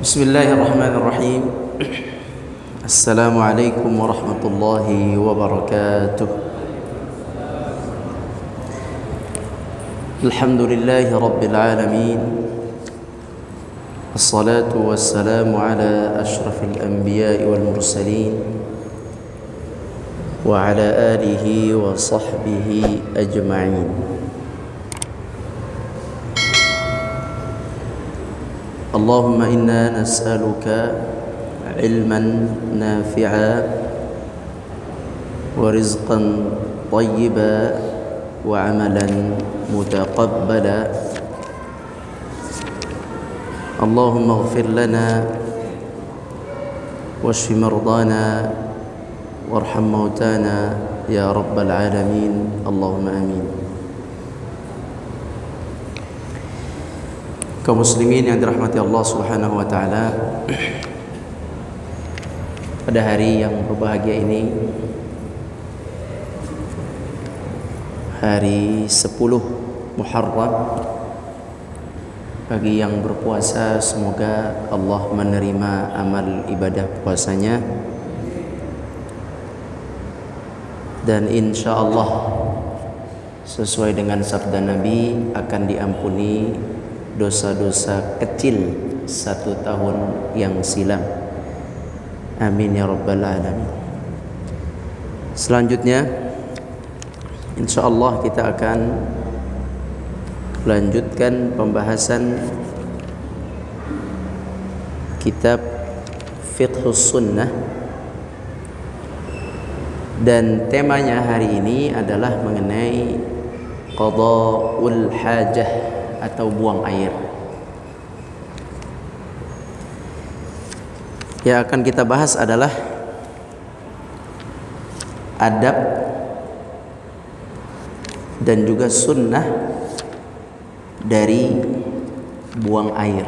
Bismillahirrahmanirrahim. Assalamualaikum warahmatullahi wabarakatuh. Alhamdulillahi rabbil alamin. Assalatu wassalamu ala ashrafil anbiya'i wal mursalin wa ala alihi wa sahbihi ajma'in. Allahumma inna nas'aluka ilman nafi'a wa rizqan tayyiba wa amalan mutaqabbala. Allahumma ighfir lana washfi mardana warham mautana ya rabbal alamin. Allahumma amin. Kaum muslimin yang dirahmati Allah Subhanahu wa taala, pada hari yang berbahagia ini, hari 10 Muharram, bagi yang berpuasa semoga Allah menerima amal ibadah puasanya, dan insyaallah sesuai dengan sabda Nabi akan diampuni dosa-dosa kecil 1 tahun yang silam. Amin ya rabbal alamin. Selanjutnya insyaallah kita akan lanjutkan pembahasan kitab Fiqhus Sunnah, dan temanya hari ini adalah mengenai qada'ul hajah atau buang air. Yang akan kita bahas adalah adab dan juga sunnah dari buang air.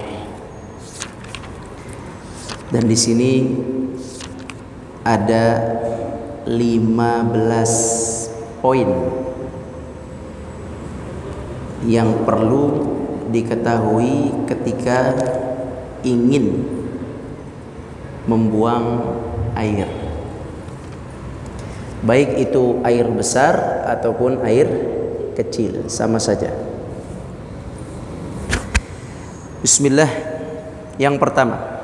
Dan di sini ada 15 poin yang perlu diketahui ketika ingin membuang air, baik itu air besar ataupun air kecil, sama saja. Bismillah. Yang pertama,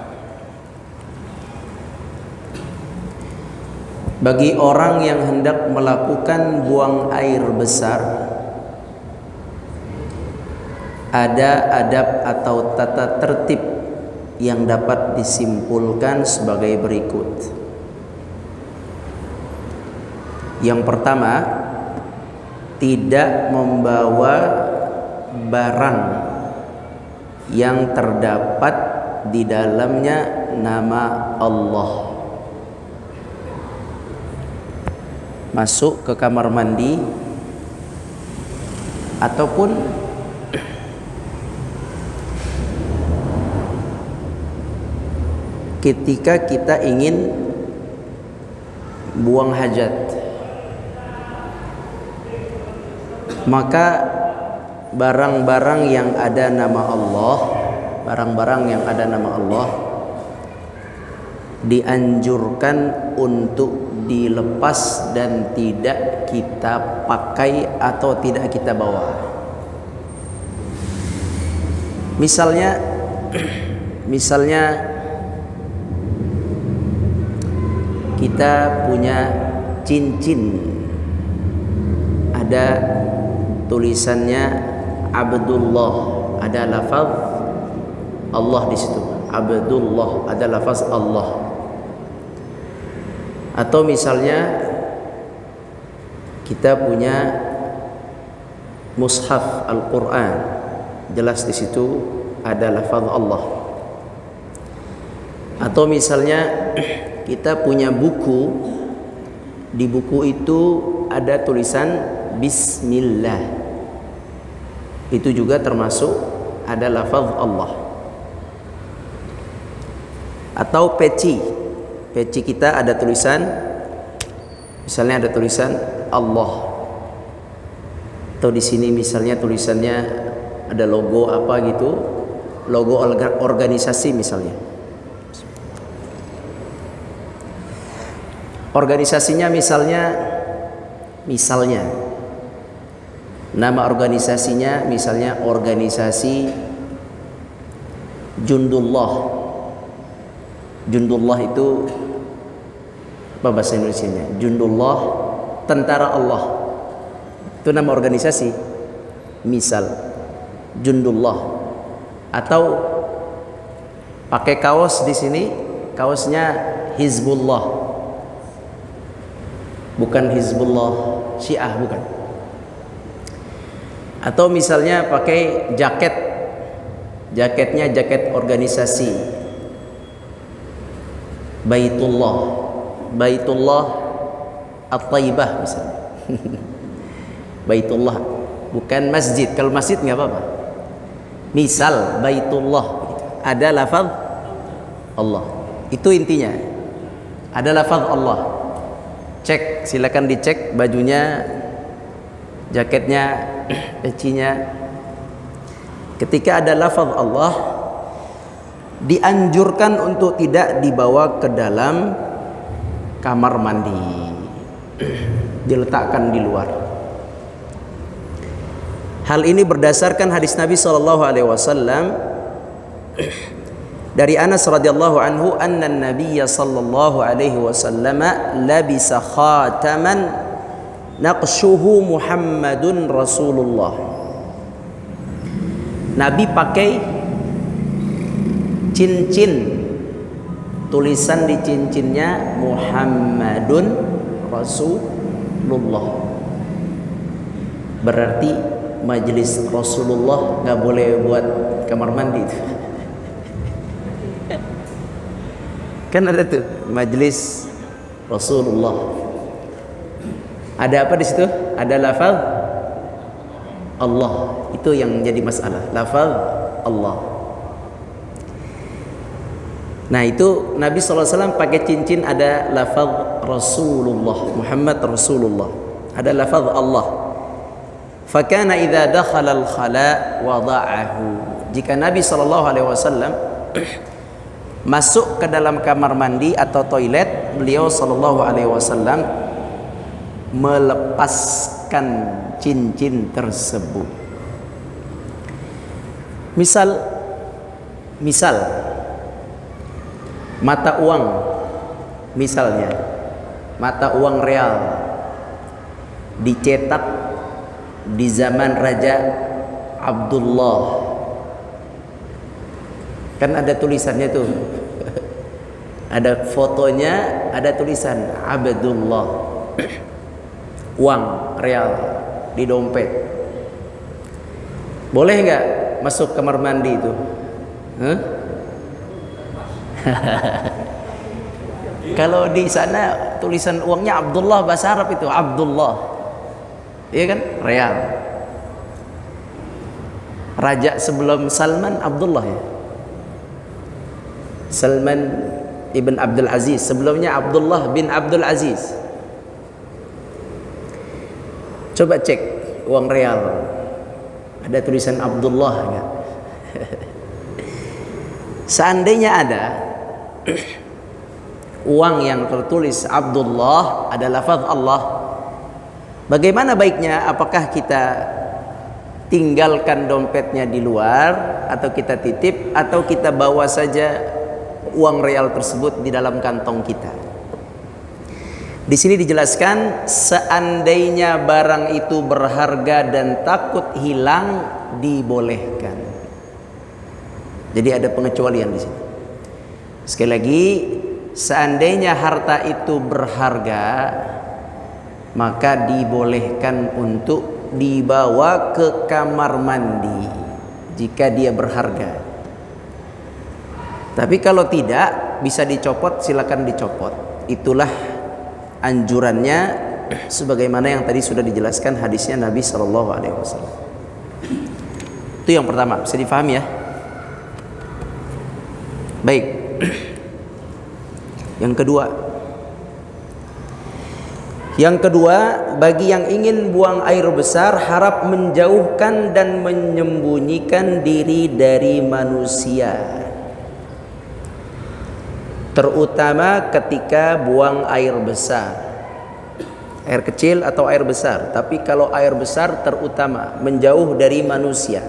bagi orang yang hendak melakukan buang air besar, ada adab atau tata tertib yang dapat disimpulkan sebagai berikut. Yang pertama, tidak membawa barang yang terdapat di dalamnya nama Allah. Masuk ke kamar mandi ataupun ketika kita ingin buang hajat, maka barang-barang yang ada nama Allah, dianjurkan untuk dilepas dan tidak kita pakai atau tidak kita bawa. Misalnya kita punya cincin, ada tulisannya Abdullah, ada lafaz Allah di situ. Abdullah, ada lafaz Allah. Atau misalnya kita punya mushaf Al-Quran, jelas di situ ada lafaz Allah. Atau misalnya kita punya buku, di buku itu ada tulisan Bismillah, itu juga termasuk ada lafaz Allah. Atau peci kita ada tulisan, misalnya ada tulisan Allah, atau di sini misalnya tulisannya ada logo apa gitu, logo organisasi misalnya. Organisasinya misalnya nama organisasinya misalnya organisasi Jundullah. Jundullah itu apa bahasa Indonesianya? Jundullah, tentara Allah. Itu nama organisasi. Misal Jundullah. Atau pakai kaos di sini, kaosnya Hizbullah. Bukan Hizbullah Syiah, bukan. Atau misalnya pakai jaket, jaketnya jaket organisasi Baitullah At-Taibah misalnya. Baitullah, bukan masjid. Kalau masjid nggak apa-apa. Misal Baitullah, ada lafaz Allah. Itu intinya. Ada lafaz Allah. Cek, silakan dicek bajunya, jaketnya, pecinya. Ketika ada lafaz Allah, dianjurkan untuk tidak dibawa ke dalam kamar mandi, diletakkan di luar. Hal ini berdasarkan hadis Nabi SAW dari Anas radhiyallahu anhu, anna Nabiy sallallahu alaihi wasallam labisa khataman naqshuhu Muhammadun Rasulullah. Nabi pakai cincin, tulisan di cincinnya Muhammadun Rasulullah. Berarti majelis Rasulullah nggak boleh buat kamar mandi itu. Kan ada tuh majelis Rasulullah. Ada apa di situ? Ada lafaz Allah. Itu yang jadi masalah. Lafaz Allah. Nah itu Nabi SAW pakai cincin, ada lafaz Rasulullah, Muhammad Rasulullah. Ada lafaz Allah. Fakana idza dakhala al-khala wada'ahu. Jika Nabi SAW masuk ke dalam kamar mandi atau toilet, beliau SAW melepaskan cincin tersebut. Misal mata uang, misalnya mata uang real dicetak di zaman Raja Abdullah, kan ada tulisannya tuh, ada fotonya, ada tulisan Abdullah, uang real di dompet. Boleh nggak masuk kamar mandi itu? Kalau di sana tulisan uangnya Abdullah, bahasa Arab itu Abdullah, iya kan, real. Raja sebelum Salman Abdullah ya, Salman ibn Abdul Aziz, sebelumnya Abdullah bin Abdul Aziz. Coba cek uang real, ada tulisan Abdullah enggak? Seandainya ada uang yang tertulis Abdullah, ada lafaz Allah, bagaimana baiknya? Apakah kita tinggalkan dompetnya di luar, atau kita titip, atau kita bawa saja uang real tersebut di dalam kantong kita? Di sini dijelaskan, seandainya barang itu berharga dan takut hilang, dibolehkan. Jadi ada pengecualian di sini. Sekali lagi, seandainya harta itu berharga, maka dibolehkan untuk dibawa ke kamar mandi jika dia berharga. Tapi kalau tidak, bisa dicopot, silakan dicopot. Itulah anjurannya, sebagaimana yang tadi sudah dijelaskan hadisnya Nabi SAW. Itu yang pertama, bisa difahami ya. Baik. Yang kedua, bagi yang ingin buang air besar, harap menjauhkan dan menyembunyikan diri dari manusia. terutama ketika buang air besar. Air kecil atau air besar, tapi kalau air besar terutama menjauh dari manusia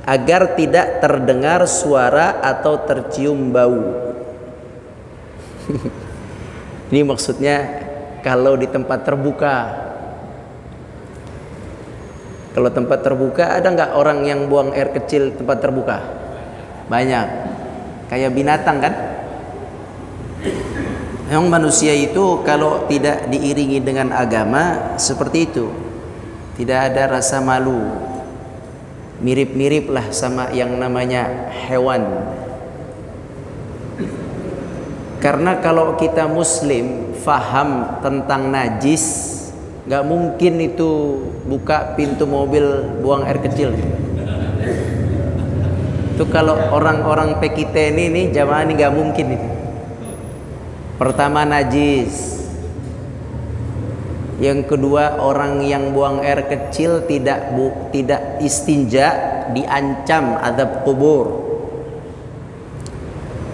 agar tidak terdengar suara atau tercium bau. Ini maksudnya kalau di tempat terbuka. Kalau tempat terbuka, ada nggak orang yang buang air kecil tempat terbuka? Banyak. Kayak binatang kan? Yang manusia itu kalau tidak diiringi dengan agama seperti itu, tidak ada rasa malu, mirip-mirip lah sama yang namanya hewan. Karena kalau kita muslim faham tentang najis, nggak mungkin itu buka pintu mobil buang air kecil. Itu kalau orang-orang PKT ini jamaah ini nggak mungkin itu. Pertama najis. Yang kedua, orang yang buang air kecil tidak istinja, diancam azab kubur.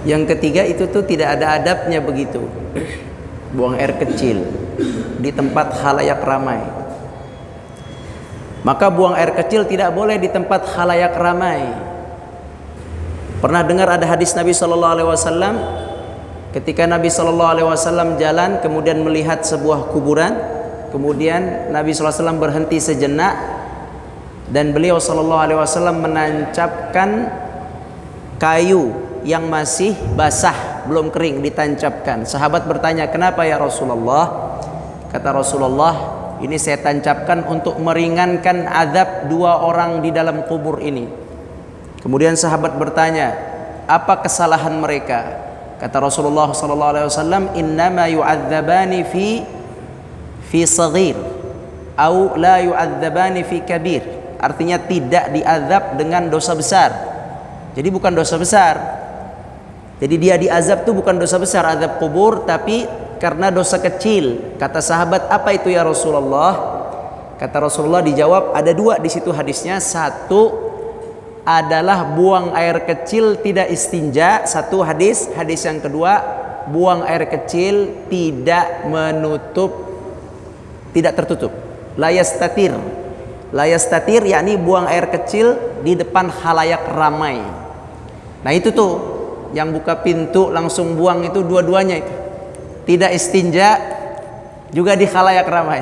Yang ketiga itu tuh tidak ada adabnya begitu. Buang air kecil di tempat khalayak ramai. Maka buang air kecil tidak boleh di tempat khalayak ramai. Pernah dengar ada hadis Nabi sallallahu alaihi wasallam ketika Nabi sallallahu alaihi wasallam jalan kemudian melihat sebuah kuburan, kemudian Nabi sallallahu alaihi wasallam berhenti sejenak dan beliau sallallahu alaihi wasallam menancapkan kayu yang masih basah, belum kering, ditancapkan. Sahabat bertanya, "Kenapa ya Rasulullah?" Kata Rasulullah, "Ini saya tancapkan untuk meringankan azab dua orang di dalam kubur ini." Kemudian sahabat bertanya, "Apa kesalahan mereka?" Kata Rasulullah sallallahu alaihi wasallam, "Innama yu'adzabani fi saghir au la yu'adzabani fi kabir." Artinya tidak diazab dengan dosa besar. Jadi bukan dosa besar. Jadi dia diazab itu bukan dosa besar, azab kubur, tapi karena dosa kecil. Kata sahabat, "Apa itu ya Rasulullah?" Kata Rasulullah, dijawab, ada dua di situ hadisnya. Satu adalah buang air kecil tidak istinja, satu hadis. Hadis yang kedua, buang air kecil tidak menutup, tidak tertutup. La yastatir. La yastatir yakni buang air kecil di depan khalayak ramai. Nah itu tuh yang buka pintu langsung buang itu dua-duanya itu. Tidak istinja juga di khalayak ramai.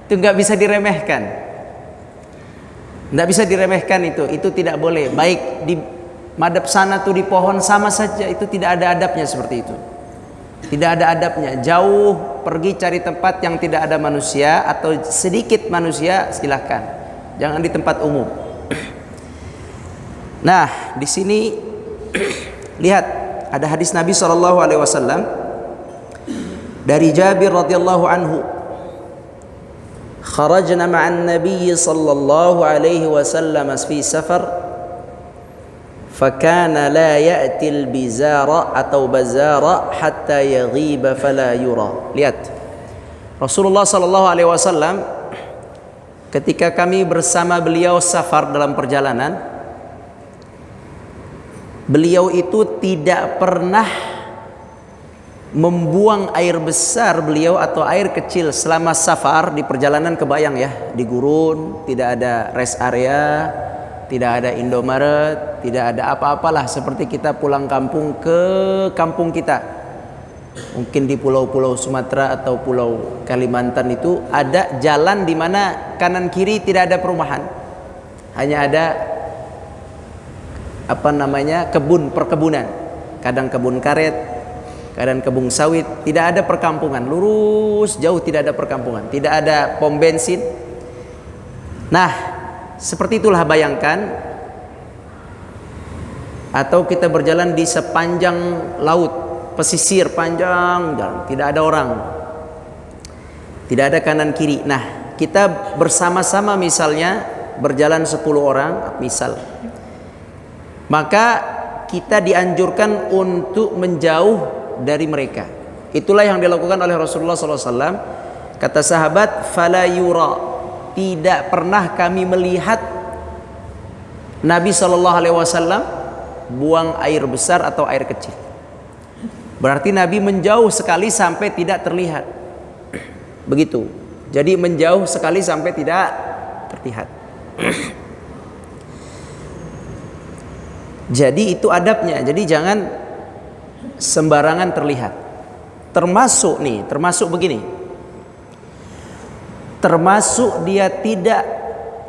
Itu nggak bisa diremehkan. Nggak bisa diremehkan itu tidak boleh. Baik di madhab sana tuh di pohon sama saja, itu tidak ada adabnya seperti itu. Tidak ada adabnya. Jauh pergi cari tempat yang tidak ada manusia atau sedikit manusia, silahkan. Jangan di tempat umum. Nah, di sini lihat ada hadis Nabi SAW dari Jabir radhiyallahu anhu. Kharajna ma'an Nabi sallallahu alaihi wasallam fi safar fakana la ya'ti al-bizara atau bazara hatta yaghiba fala yura. Lihat, Rasulullah sallallahu alaihi wasallam ketika kami bersama beliau safar dalam perjalanan, beliau itu tidak pernah membuang air besar beliau atau air kecil selama safar di perjalanan. Kebayang ya, di gurun, tidak ada rest area, tidak ada Indomaret, tidak ada apa-apalah, seperti kita pulang kampung ke kampung kita. Mungkin di pulau-pulau Sumatera atau pulau Kalimantan itu ada jalan di mana kanan kiri tidak ada perumahan. Hanya ada kebun, perkebunan. Kadang kebun karet, kadang kebun sawit, tidak ada perkampungan, lurus jauh tidak ada perkampungan, tidak ada pom bensin. Nah, seperti itulah bayangkan. Atau kita berjalan di sepanjang laut, pesisir panjang, tidak ada orang, tidak ada kanan kiri. Nah, kita bersama-sama misalnya berjalan 10 orang misal, maka kita dianjurkan untuk menjauh dari mereka. Itulah yang dilakukan oleh Rasulullah SAW. Kata sahabat, "Fala yura." Tidak pernah kami melihat Nabi SAW buang air besar atau air kecil. Berarti Nabi menjauh sekali sampai tidak terlihat. Begitu. Jadi menjauh sekali sampai tidak terlihat. Jadi itu adabnya. Jadi jangan sembarangan terlihat. Termasuk begini. Termasuk dia tidak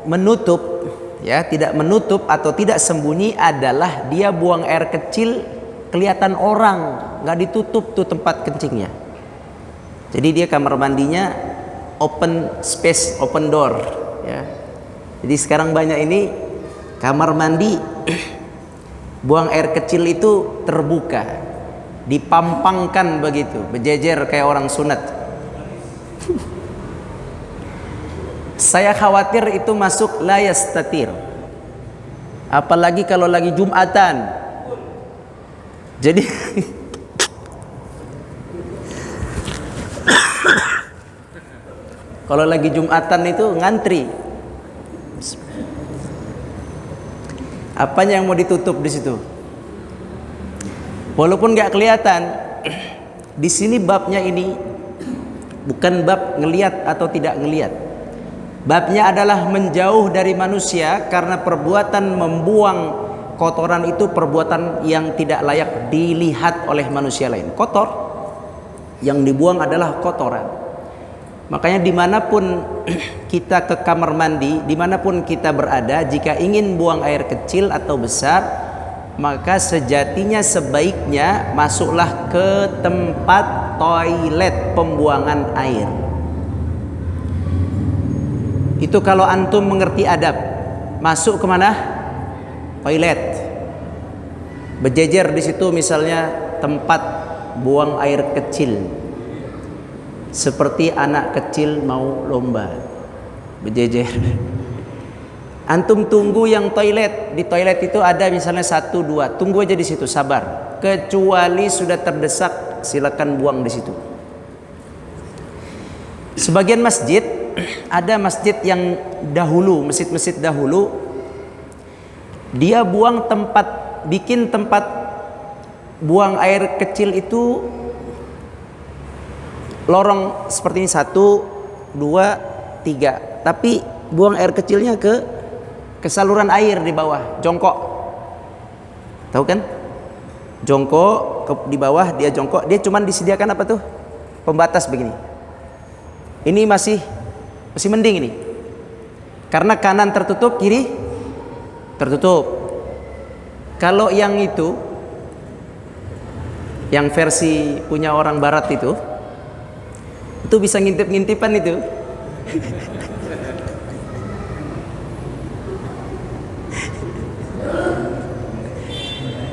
menutup, ya, tidak menutup atau tidak sembunyi adalah dia buang air kecil kelihatan orang, nggak ditutup tuh tempat kencingnya. Jadi dia kamar mandinya open space, open door, ya. Jadi sekarang banyak ini kamar mandi buang air kecil itu terbuka, dipampangkan begitu, berjejer kayak orang sunat. Saya khawatir itu masuk la yastatir. Apalagi kalau lagi Jumatan. Jadi kalau lagi Jumatan itu ngantri. Apanya yang mau ditutup di situ? Walaupun nggak kelihatan, di sini babnya ini bukan bab ngelihat atau tidak ngelihat. Babnya adalah menjauh dari manusia karena perbuatan membuang kotoran itu perbuatan yang tidak layak dilihat oleh manusia lain. Kotor, yang dibuang adalah kotoran. Makanya dimanapun kita ke kamar mandi, dimanapun kita berada, jika ingin buang air kecil atau besar, maka sejatinya sebaiknya masuklah ke tempat toilet pembuangan air. Itu kalau antum mengerti adab. Masuk kemana? Toilet. Berjejer di situ misalnya tempat buang air kecil. Seperti anak kecil mau lomba. Berjejer. Antum tunggu yang toilet. Di toilet itu ada misalnya 1, 2. Tunggu aja di situ, sabar. Kecuali sudah terdesak, silakan buang di situ. Sebagian masjid, ada masjid yang dahulu, masjid-masjid dahulu, dia buang tempat, bikin tempat buang air kecil itu lorong seperti ini, 1, 2, 3. Tapi buang air kecilnya ke saluran air di bawah, jongkok. Tahu kan? Jongkok di bawah, dia jongkok, dia cuman disediakan apa tuh? Pembatas begini. Ini masih mending ini. Karena kanan tertutup, kiri tertutup. Kalau yang itu, yang versi punya orang barat itu bisa ngintip-ngintipan itu.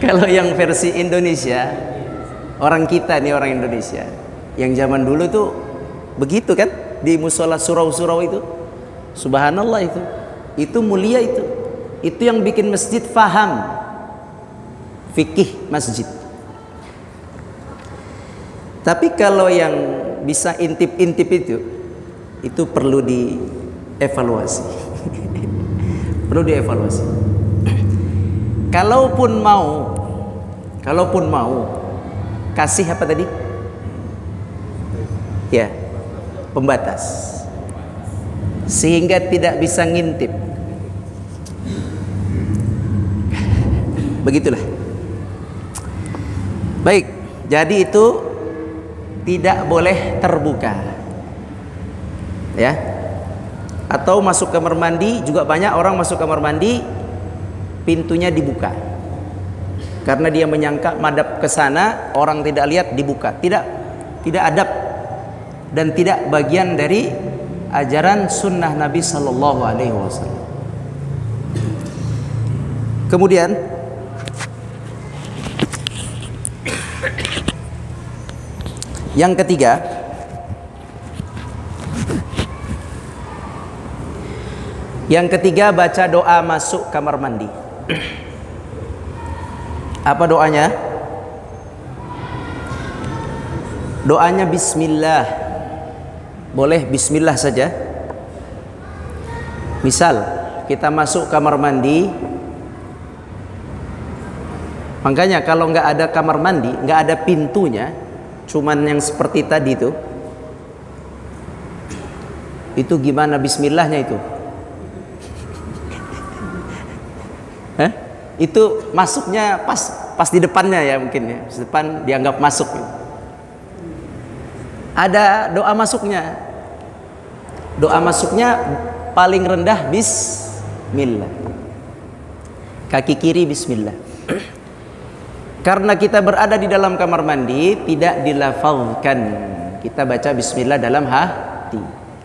Kalau yang versi Indonesia, orang kita nih, orang Indonesia, yang zaman dulu tuh begitu kan, di musola surau-surau itu, subhanallah, itu mulia, itu yang bikin masjid faham fikih masjid. Tapi kalau yang bisa intip-intip itu perlu dievaluasi. Perlu dievaluasi. Kalaupun mau kasih apa tadi? Ya, pembatas, sehingga tidak bisa ngintip. Begitulah. Baik, jadi itu tidak boleh terbuka, ya. Atau masuk kamar mandi juga banyak orang masuk kamar mandi pintunya dibuka, karena dia menyangka madhab ke sana orang tidak lihat, dibuka. Tidak adab dan tidak bagian dari ajaran sunnah Nabi Sallallahu Alaihi Wasallam. Kemudian yang ketiga, baca doa masuk kamar mandi. Apa doanya? Doanya bismillah. Boleh bismillah saja. Misal kita masuk kamar mandi, Makanya kalau nggak ada kamar mandi, nggak ada pintunya, cuman yang seperti tadi itu gimana bismillahnya itu? Hah? Itu masuknya pas di depannya ya mungkin ya, di depan dianggap masuk. Ada doa masuknya. Doa masuknya paling rendah bismillah. Kaki kiri bismillah. Karena kita berada di dalam kamar mandi, tidak dilafalkan. Kita baca bismillah dalam hati.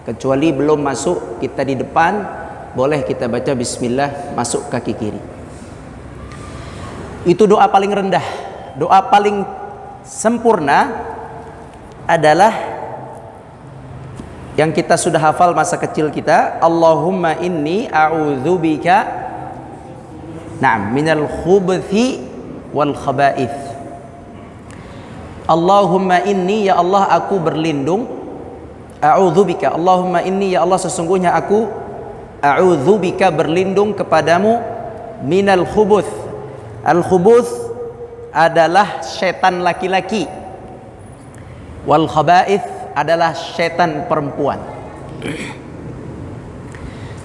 Kecuali belum masuk, kita di depan, boleh kita baca bismillah masuk kaki kiri. Itu doa paling rendah. Doa paling sempurna adalah yang kita sudah hafal masa kecil kita, Allahumma inni a'udzubika minal khubuthi wal khaba'ith. Allahumma inni, ya Allah aku berlindung, a'udzubika, Allahumma inni, ya Allah sesungguhnya aku a'udzubika berlindung kepadamu minal khubuth. Al khubuth adalah setan laki-laki, wal khaba'ith adalah setan perempuan.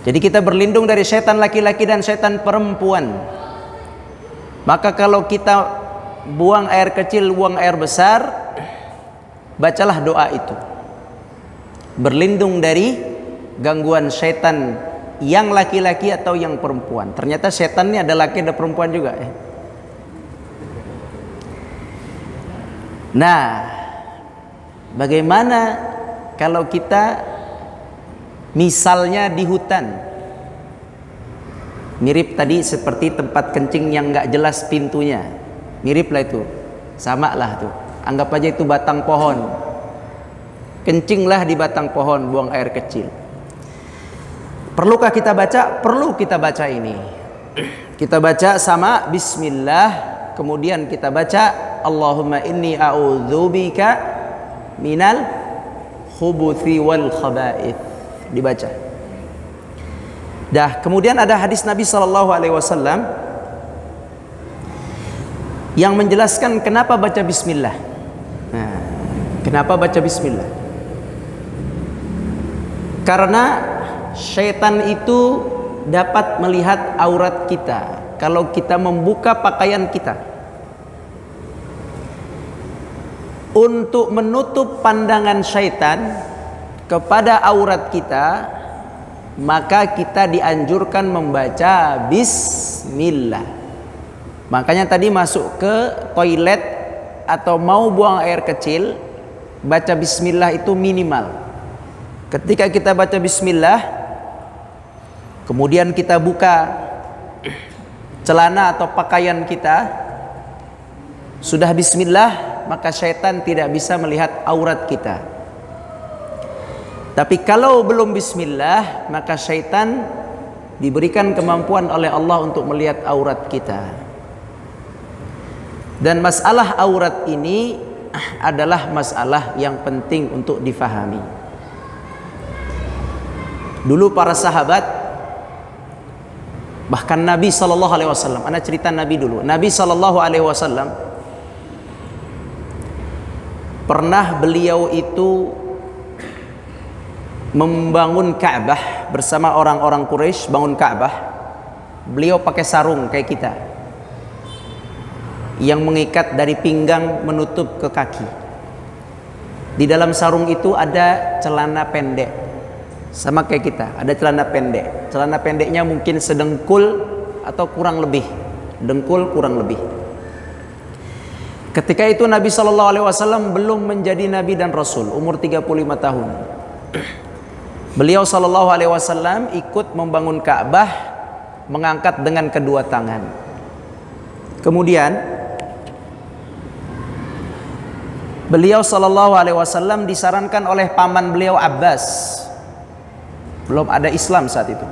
Jadi kita berlindung dari setan laki-laki dan setan perempuan. Maka kalau kita buang air kecil, buang air besar, bacalah doa itu. Berlindung dari gangguan setan yang laki-laki atau yang perempuan. Ternyata setan ini ada laki ada perempuan juga ya. Nah, bagaimana kalau kita misalnya di hutan? Mirip tadi seperti tempat kencing yang nggak jelas pintunya. Mirip lah itu, sama lah tuh. Anggap aja itu batang pohon. Kencinglah di batang pohon, buang air kecil. Perlukah kita baca? Perlu kita baca ini. Kita baca sama bismillah, kemudian kita baca Allahumma inni a'udzubika minal khubuthi wal khaba'ith. Dibaca. Dah, kemudian ada hadis Nabi SAW yang menjelaskan kenapa baca bismillah. Nah, kenapa baca bismillah? Karena syaitan itu dapat melihat aurat kita kalau kita membuka pakaian kita. Untuk menutup pandangan syaitan kepada aurat kita, maka kita dianjurkan membaca bismillah. Makanya tadi masuk ke toilet atau mau buang air kecil, baca bismillah itu minimal. Ketika kita baca bismillah, kemudian kita buka celana atau pakaian kita, sudah bismillah, maka syaitan tidak bisa melihat aurat kita. Tapi kalau belum bismillah, maka syaitan diberikan kemampuan oleh Allah untuk melihat aurat kita. Dan masalah aurat ini adalah masalah yang penting untuk difahami. Dulu para sahabat, bahkan Nabi SAW, ana cerita Nabi dulu. Nabi SAW pernah beliau itu membangun Ka'bah bersama orang-orang Quraisy, bangun Ka'bah. Beliau pakai sarung kayak kita, yang mengikat dari pinggang menutup ke kaki. Di dalam sarung itu ada celana pendek, sama kayak kita, ada celana pendek. Celana pendeknya mungkin sedengkul atau kurang lebih, dengkul kurang lebih. Ketika itu Nabi SAW belum menjadi Nabi dan Rasul, umur 35 tahun. Beliau SAW ikut membangun Ka'bah, mengangkat dengan kedua tangan. Kemudian beliau SAW disarankan oleh paman beliau Abbas. Belum ada Islam saat itu.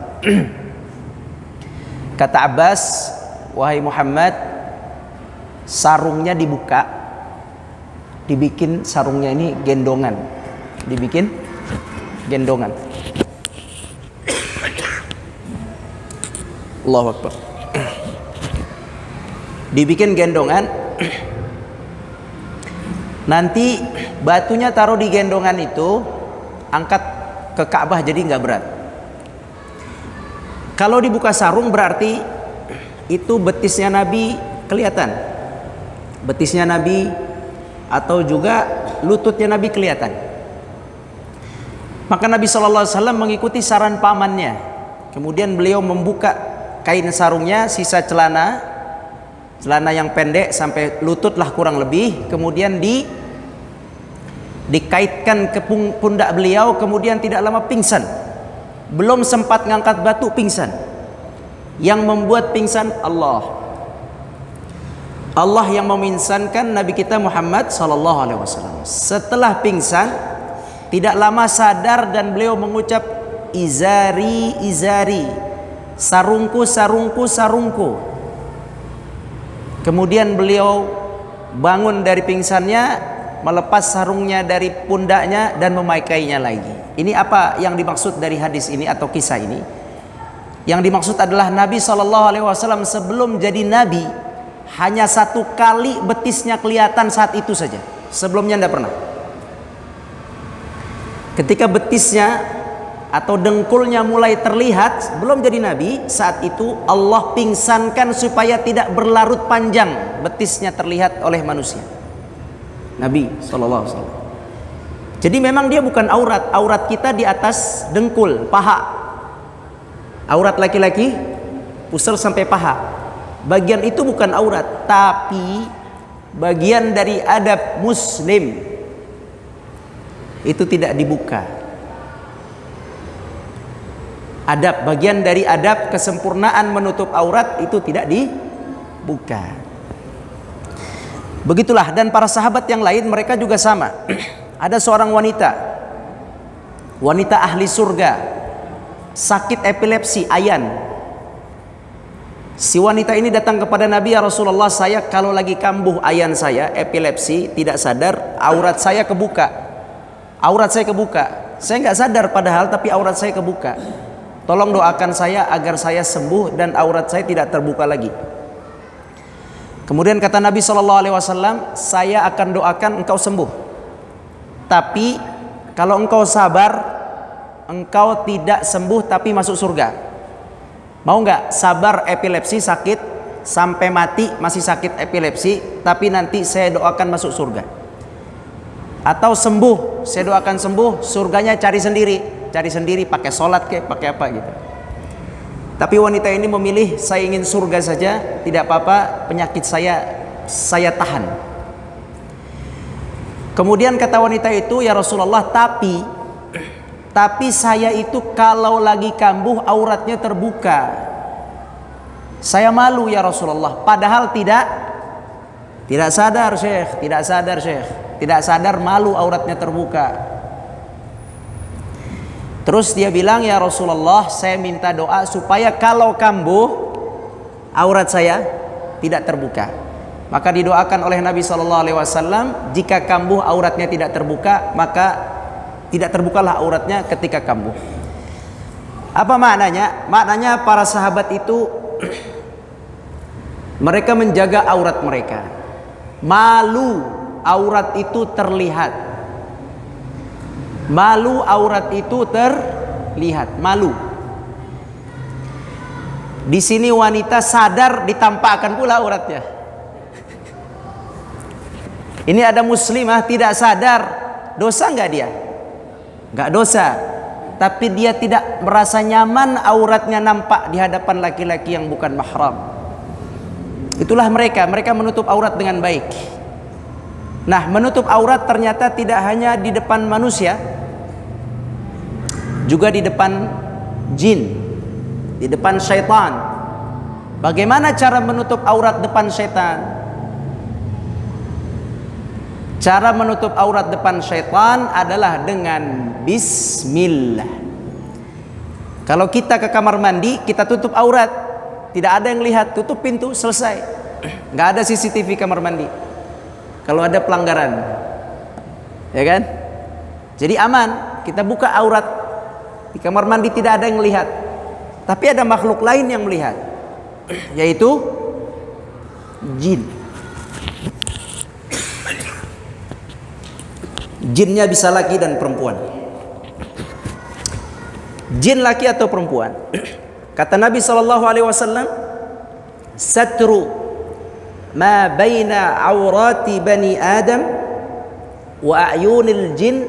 Kata Abbas, wahai Muhammad, sarungnya dibuka, dibikin sarungnya ini gendongan, dibikin gendongan. Allahu Akbar. dibikin gendongan, nanti batunya taruh di gendongan itu, angkat ke Ka'bah jadi nggak berat. Kalau dibuka sarung berarti itu betisnya Nabi kelihatan, betisnya Nabi atau juga lututnya Nabi kelihatan. Maka Nabi SAW mengikuti saran pamannya. Kemudian beliau membuka kain sarungnya, sisa celana yang pendek sampai lutut lah kurang lebih. Kemudian dikaitkan ke pundak beliau. Kemudian tidak lama pingsan. Belum sempat ngangkat batu pingsan. Yang membuat pingsan Allah yang memingsankan Nabi kita Muhammad SAW. Setelah pingsan, tidak lama sadar dan beliau mengucap izari, izari, sarungku, sarungku, sarungku. Kemudian beliau bangun dari pingsannya, melepas sarungnya dari pundaknya dan memakainya lagi. Ini apa yang dimaksud dari hadis ini atau kisah ini? Yang dimaksud adalah Nabi SAW sebelum jadi Nabi hanya satu kali betisnya kelihatan saat itu saja. Sebelumnya tidak pernah. Ketika betisnya atau dengkulnya mulai terlihat belum jadi Nabi, saat itu Allah pingsankan supaya tidak berlarut panjang betisnya terlihat oleh manusia. Nabi SAW. Jadi memang dia bukan aurat. Aurat kita di atas dengkul, paha. Aurat laki-laki pusar sampai paha. Bagian itu bukan aurat, tapi bagian dari adab Muslim itu tidak dibuka. Adab, bagian dari adab kesempurnaan menutup aurat itu tidak dibuka. Begitulah, dan para sahabat yang lain mereka juga sama. Ada seorang wanita ahli surga, sakit epilepsi, ayan. Si wanita ini datang kepada Nabi, ya Rasulullah, saya kalau lagi kambuh ayan saya, epilepsi, tidak sadar, aurat saya kebuka. Aurat saya kebuka. Saya nggak sadar padahal, tapi aurat saya kebuka. Tolong doakan saya agar saya sembuh dan aurat saya tidak terbuka lagi. Kemudian kata Nabi SAW, saya akan doakan engkau sembuh. Tapi kalau engkau sabar, engkau tidak sembuh tapi masuk surga. Mau nggak sabar epilepsi sakit sampai mati masih sakit epilepsi, tapi nanti saya doakan masuk surga? Atau sembuh, saya doakan sembuh, surganya cari sendiri pakai sholat kayak pakai apa gitu. Tapi wanita ini memilih, saya ingin surga saja, tidak apa-apa, penyakit saya tahan. Kemudian kata wanita itu, ya Rasulullah, tapi saya itu kalau lagi kambuh auratnya terbuka. Saya malu ya Rasulullah, padahal tidak sadar Syekh, tidak sadar malu auratnya terbuka. Terus dia bilang, ya Rasulullah, saya minta doa supaya kalau kambuh aurat saya tidak terbuka. Maka didoakan oleh Nabi SAW, jika kambuh auratnya tidak terbuka, maka tidak terbukalah auratnya ketika kambuh. Apa maknanya? Maknanya para sahabat itu mereka menjaga aurat mereka. Malu aurat itu terlihat. Malu aurat itu terlihat. Malu. Di sini wanita sadar ditampakkan pula auratnya. Ini ada muslimah tidak sadar, dosa nggak dia? Nggak dosa. Tapi dia tidak merasa nyaman auratnya nampak di hadapan laki-laki yang bukan mahram. Itulah mereka menutup aurat dengan baik. Nah, menutup aurat ternyata tidak hanya di depan manusia, juga di depan jin, di depan syaitan. Bagaimana cara menutup aurat depan syaitan? Cara menutup aurat depan syaitan adalah dengan bismillah. Kalau kita ke kamar mandi, kita tutup aurat. Tidak ada yang lihat, tutup pintu, selesai. Nggak ada CCTV kamar mandi. Kalau ada pelanggaran, ya kan? Jadi aman, kita buka aurat di kamar mandi, tidak ada yang melihat. Tapi ada makhluk lain yang melihat, yaitu Jin. Jinnya bisa laki dan perempuan. Jin laki atau perempuan. Kata Nabi SAW, satru ma baina awrati bani Adam wa a'yunil jin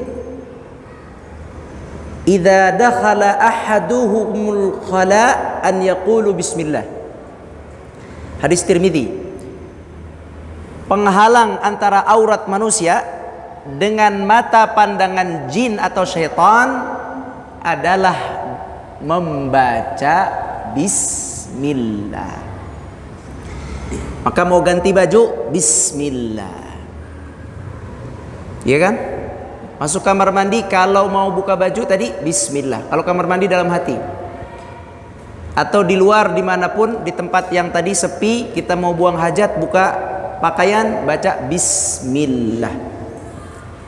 idza dakhala ahaduhumul khala an yaqulu bismillah. Hadis Tirmidzi. Penghalang antara aurat manusia dengan mata pandangan jin atau syaitan adalah membaca bismillah. Maka mau ganti baju, bismillah. Iya kan? Masuk kamar mandi, kalau mau buka baju tadi bismillah. Kalau kamar mandi dalam hati, atau di luar dimanapun, di tempat yang tadi sepi, kita mau buang hajat, buka pakaian, baca bismillah.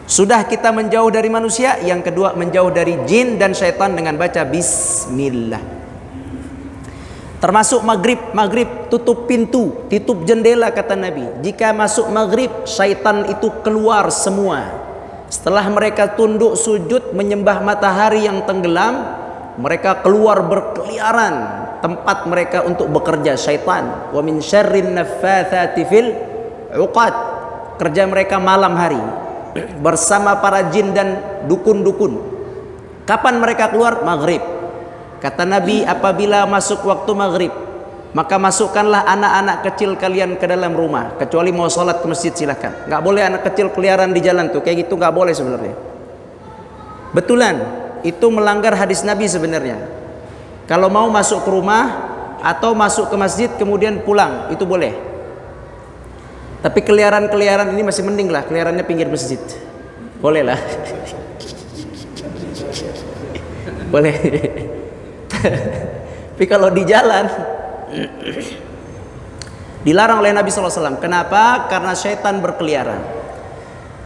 Sudah kita menjauh dari manusia, yang kedua menjauh dari jin dan syaitan dengan baca bismillah. Termasuk maghrib tutup pintu, tutup jendela kata Nabi. Jika masuk maghrib, syaitan itu keluar semua. Setelah mereka tunduk sujud menyembah matahari yang tenggelam, mereka keluar berkeliaran tempat mereka untuk bekerja, syaitan. Wa min syarrin naffatsati fil 'uqad. Kerja mereka malam hari bersama para jin dan dukun-dukun. Kapan mereka keluar? Maghrib. Kata Nabi, apabila masuk waktu maghrib, maka masukkanlah anak-anak kecil kalian ke dalam rumah, kecuali mau sholat ke masjid silahkan. Nggak boleh anak kecil keliaran di jalan tuh, kayak gitu nggak boleh sebenarnya. Betulan, itu melanggar hadis Nabi sebenarnya. Kalau mau masuk ke rumah atau masuk ke masjid kemudian pulang, itu boleh. Tapi keliaran-keliaran ini masih mending lah, keliarannya pinggir masjid. Boleh lah. Boleh. Tapi kalau di jalan dilarang oleh Nabi SAW. Kenapa? Karena syaitan berkeliaran.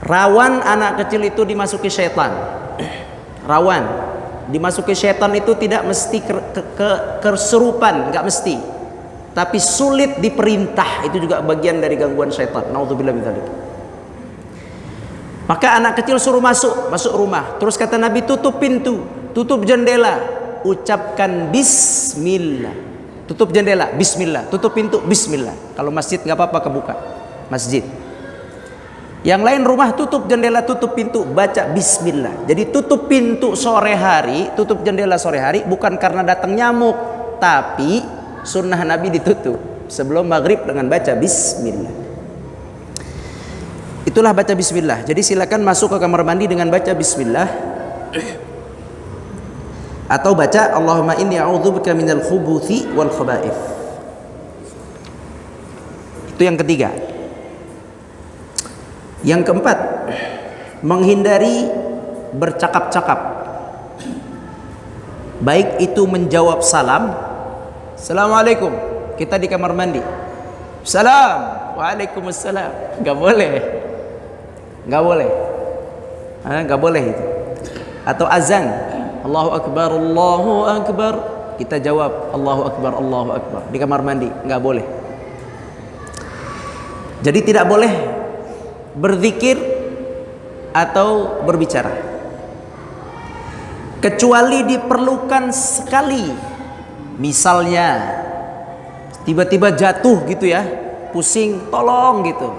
Rawan anak kecil itu dimasuki syaitan. Rawan dimasuki syaitan itu tidak mesti kesurupan, nggak mesti. Tapi sulit diperintah, itu juga bagian dari gangguan syaitan. Naudzubillah min dzalik. Maka anak kecil suruh masuk rumah. Terus kata Nabi, tutup pintu, tutup jendela, ucapkan bismillah. Tutup jendela, bismillah. Tutup pintu, bismillah. Kalau masjid nggak apa-apa kebuka, masjid. Yang lain rumah tutup jendela, tutup pintu, baca bismillah. Jadi tutup pintu sore hari, tutup jendela sore hari bukan karena datang nyamuk, tapi sunnah Nabi ditutup sebelum maghrib dengan baca bismillah. Itulah baca bismillah. Jadi silakan masuk ke kamar mandi dengan baca bismillah, atau baca Allahumma inni a'udzubika minal khubuthi wal khaba'ith. Itu yang ketiga. Yang keempat, menghindari bercakap-cakap, baik itu menjawab salam. Assalamualaikum, kita di kamar mandi. Salam, waalaikumsalam. Gak boleh, gak boleh, gak boleh itu. Atau azan, Allahu Akbar, Allahu Akbar, kita jawab Allahu Akbar, Allahu Akbar di kamar mandi, gak boleh. Jadi tidak boleh berzikir atau berbicara, kecuali diperlukan sekali. Misalnya tiba-tiba jatuh gitu ya, pusing, tolong gitu,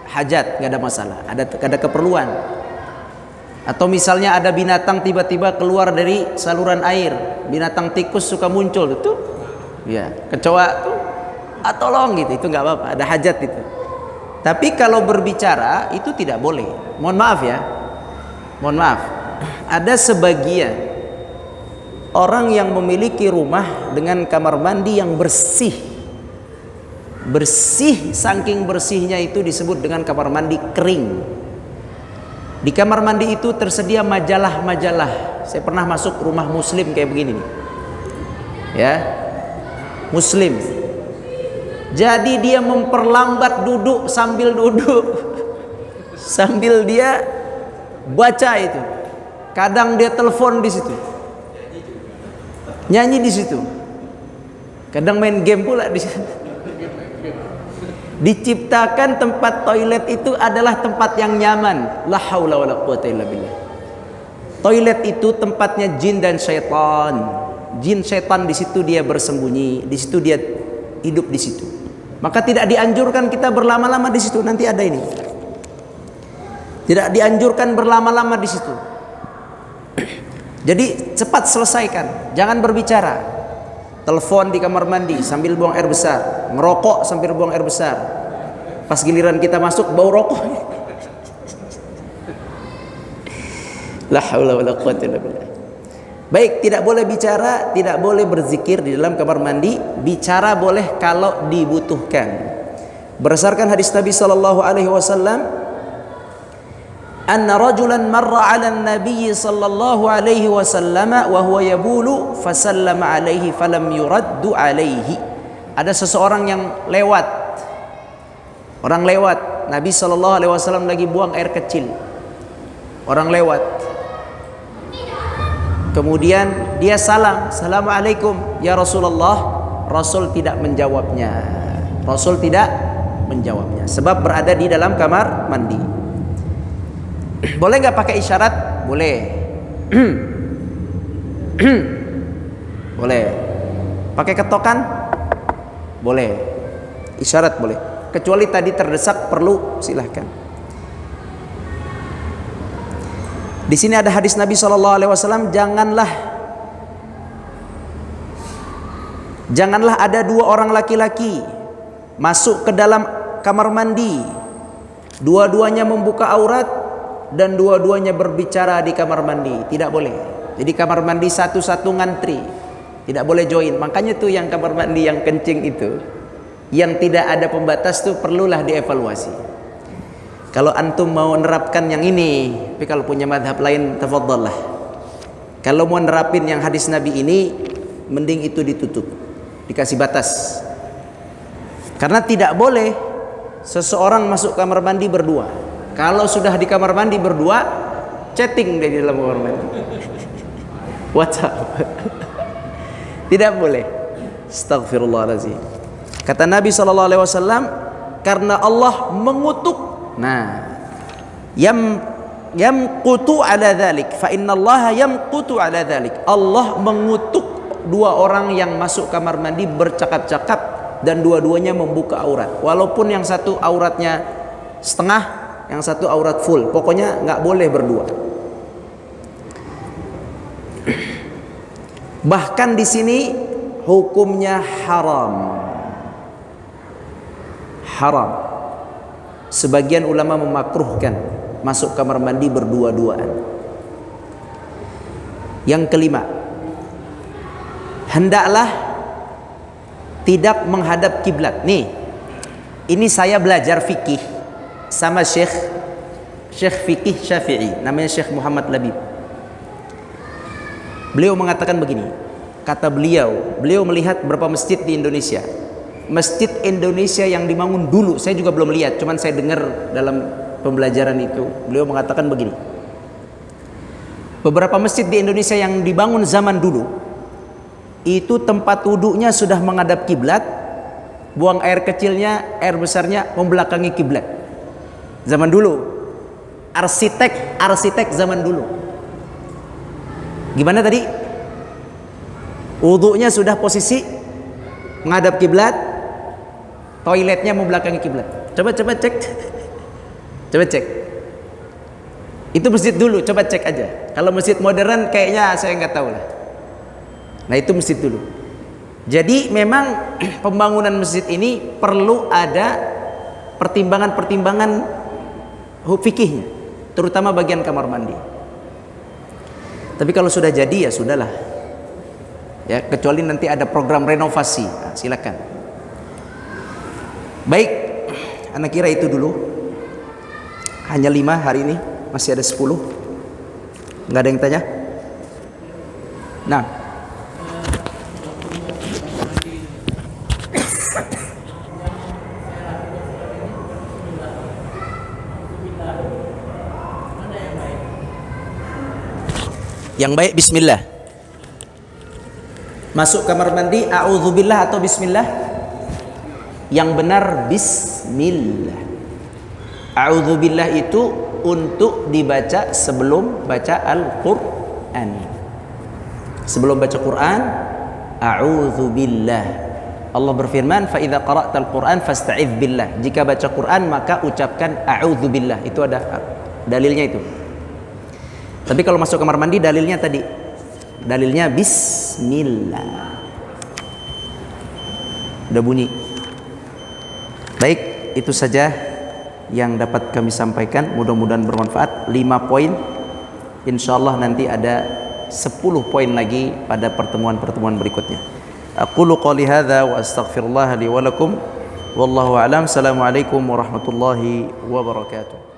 hajat, nggak ada masalah, ada keperluan. Atau misalnya ada binatang tiba-tiba keluar dari saluran air, binatang tikus suka muncul itu, ya kecoa tuh, tolong gitu, itu nggak apa-apa, ada hajat itu. Tapi kalau berbicara itu tidak boleh. Mohon maaf ya, mohon maaf. Ada sebagian orang yang memiliki rumah dengan kamar mandi yang bersih, saking bersihnya itu disebut dengan kamar mandi kering. Di kamar mandi itu tersedia majalah-majalah. Saya pernah masuk rumah muslim kayak begini nih, ya, muslim. Jadi dia memperlambat duduk sambil sambil dia baca itu. Kadang dia telepon di situ, nyanyi di situ, kadang main game pula di situ. Diciptakan tempat toilet itu adalah tempat yang nyaman. La haula wala quwata illa billah. Toilet itu tempatnya jin dan syaitan. Jin syaitan di situ dia bersembunyi, di situ dia hidup di situ. Maka tidak dianjurkan kita berlama-lama di situ. Nanti ada ini. Tidak dianjurkan berlama-lama di situ. Jadi cepat selesaikan, jangan berbicara. Telepon di kamar mandi sambil buang air besar, ngerokok sambil buang air besar. Pas giliran kita masuk bau rokok. La haula wala quwwata illa billah. Baik, tidak boleh bicara, tidak boleh berzikir di dalam kamar mandi. Bicara boleh kalau dibutuhkan. Berdasarkan hadis Nabi sallallahu alaihi wasallam, anna rajulan marra 'ala an-nabiy sallallahu alaihi wasallam wa huwa yabulu fasallama alaihi falam yuraddu alaihi. Ada seseorang yang lewat. Orang lewat, Nabi sallallahu alaihi wasallam lagi buang air kecil. Orang lewat. Kemudian dia salam, "Assalamualaikum ya Rasulullah." Rasul tidak menjawabnya. Rasul tidak menjawabnya sebab berada di dalam kamar mandi. Boleh nggak pakai isyarat? Boleh. Boleh. Pakai ketokan? Boleh. Isyarat boleh. Kecuali tadi terdesak terdesak silahkan. Di sini ada hadis Nabi SAW, janganlah ada dua orang laki-laki masuk ke dalam kamar mandi, dua-duanya membuka aurat dan dua-duanya berbicara di kamar mandi. Tidak boleh. Jadi kamar mandi satu-satu ngantri, tidak boleh join. Makanya tuh yang kamar mandi yang kencing itu, yang tidak ada pembatas tuh perlulah dievaluasi. Kalau antum mau nerapkan yang ini, tapi kalau punya madhab lain tafadhal lah. Kalau mau nerapin yang hadis Nabi ini, mending itu ditutup, dikasih batas. Karena tidak boleh seseorang masuk kamar mandi berdua. Kalau sudah di kamar mandi berdua, chatting di dalam kamar mandi. WhatsApp. Tidak boleh. Astaghfirullahaladzim. Kata Nabi SAW, karena Allah mengutuk. Nah, yamqutu ala dzalik, fa innallaha yamqutu ala dzalik. Allah mengutuk dua orang yang masuk kamar mandi bercakap-cakap dan dua-duanya membuka aurat. Walaupun yang satu auratnya setengah, yang satu aurat full. Pokoknya nggak boleh berdua. Bahkan di sini hukumnya haram. Haram. Sebagian ulama memakruhkan masuk kamar mandi berdua-duaan. Yang kelima, hendaklah tidak menghadap kiblat. Nih, ini saya belajar fikih sama Syekh fikih Syafi'i, namanya Syekh Muhammad Labib. Beliau mengatakan begini, kata beliau melihat berapa masjid di Indonesia. Masjid Indonesia yang dibangun dulu, saya juga belum lihat, cuman saya dengar dalam pembelajaran itu. Beliau mengatakan begini, beberapa masjid di Indonesia yang dibangun zaman dulu, itu tempat wudhunya sudah menghadap kiblat, buang air kecilnya, air besarnya membelakangi kiblat. Zaman dulu, arsitek zaman dulu. Gimana tadi? Wudhunya sudah posisi menghadap kiblat, toiletnya membelakangi kiblat. Coba cek. Coba cek. Itu masjid dulu, coba cek aja. Kalau masjid modern kayaknya saya nggak tahu lah. Nah, itu masjid dulu. Jadi memang pembangunan masjid ini perlu ada pertimbangan-pertimbangan fikihnya, terutama bagian kamar mandi. Tapi kalau sudah jadi ya sudahlah. Ya, kecuali nanti ada program renovasi. Nah, silakan. Baik, anak kira itu dulu. Hanya 5 hari ini, masih ada 10. Nggak ada yang tanya? Nah, yang baik bismillah. Masuk kamar mandi a'udzubillah atau bismillah? Yang benar bismillah. A'udzubillah itu untuk dibaca sebelum baca Al-Qur'an. Sebelum baca Quran, a'udzubillah. Allah berfirman, "Fa idza qara'tal Qur'an fasta'idz billah." Jika baca Quran maka ucapkan a'udzubillah. Itu ada dalilnya itu. Tapi kalau masuk kamar mandi dalilnya tadi. Dalilnya bismillah. Udah bunyi. Baik, itu saja yang dapat kami sampaikan. Mudah-mudahan bermanfaat. 5 poin. Insyaallah nanti ada 10 poin lagi pada pertemuan-pertemuan berikutnya. Aqulu qali hadza wa astaghfirullah li wa lakum wallahu a'lam. Assalamualaikum warahmatullahi wabarakatuh.